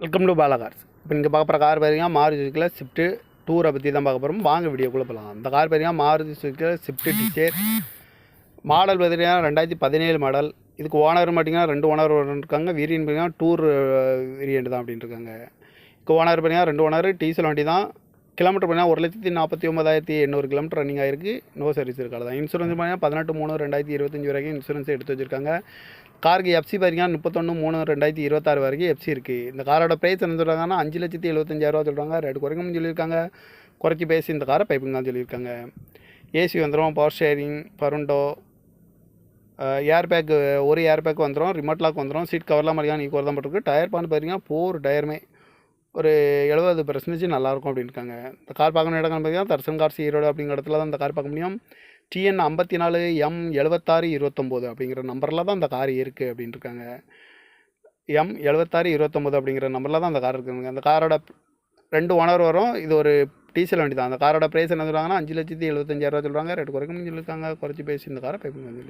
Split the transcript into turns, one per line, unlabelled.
Welcome to Bala cars. இப்போ நீங்கள் பார்க்க போகிற கார் பார்த்தீங்கன்னா மாருதி சுசுக்கியில் ஸ்விஃப்ட்டு டூரை பற்றி தான் பார்க்க போகிறோம். வாங்க வீடியோக்குள்ளே போகலாம். இந்த கார் பார்த்தீங்கன்னா மாருதி சுசுக்கியில் ஸ்விஃப்ட் டிசைர் மாடல் பார்த்தீங்கன்னா 2017 மாடல். இதுக்கு ஓனர் பார்த்தீங்கன்னா 2 ஓனர் இருக்காங்க. வேரியன்ட் பார்த்தீங்கன்னா டூர் வேரியன்ட் தான் அப்படின்ட்டு இருக்காங்க. இதுக்கு ஓனர் பார்த்தீங்கன்னா 2 ஓனர். டீசல் வண்டி தான். கிலோமீட்டர் பார்த்தீங்கன்னா 1,49,800 கிலோமீட்டர் ரன்னிங் ஆயிருக்கு. நோ சர்வீஸ் இருக்காது தான். இன்சூரன்ஸ் பார்த்தீங்கன்னா 18/3/2025 வரைக்கும் இன்சூரன்ஸ் எடுத்து வச்சுருக்காங்க. காருக்கு எஃப்சி பார்த்தீங்கன்னா 31/3/2026 வரைக்கும் எஃப்சி இருக்குது. இந்த காரோட ப்ரைஸ் என்ன சொல்கிறாங்கன்னா 5,75,000 சொல்கிறாங்க. ரேட்டு குறைக்கணும்னு சொல்லியிருக்காங்க. குறைச்சி பேசி இந்த காரை பைப்பிங் தான் சொல்லியிருக்காங்க. ஏசி வந்துடும், பவர் ஷேரிங், பருண்டோ, ஏர் பேக்கு ஒரு ஏர் பேக் வந்துடும், ரிமோட் லாக் வந்துடும், சீட் கவர்லாம் மாதிரியான ஈக்குவல் தான் போட்டிருக்கு. டயர் பான்னு பார்த்தீங்கன்னா 4 டயருமே ஒரு 70% நல்லாயிருக்கும் அப்படின்னு இருக்காங்க. இந்த கார் பார்க்கணும் இடங்கள் பார்த்தீங்கன்னா தர்சன் கார்ஸ் ஈரோடு அப்படிங்கிற இடத்துல தான் இந்த கார் பார்க்க முடியும். TN 54M7629 அப்படிங்கிற நம்பரில் தான் இந்த கார் இருக்குது அப்படின்னு இருக்காங்க. M7629 அப்படிங்கிற நம்பரில் தான் அந்த கார் இருக்குதுங்க. அந்த காரோட 2 ஓனர் வரும். இது ஒரு டீசல் வண்டி தான். அந்த காரோட ப்ரைஸ் என்ன சொல்கிறாங்கன்னா 5,75,000 சொல்கிறாங்க. ரேட்டு குறைக்கணும்னு சொல்லியிருக்காங்க. குறைச்சி பேசி இந்த காரை பைப்பிங் வந்து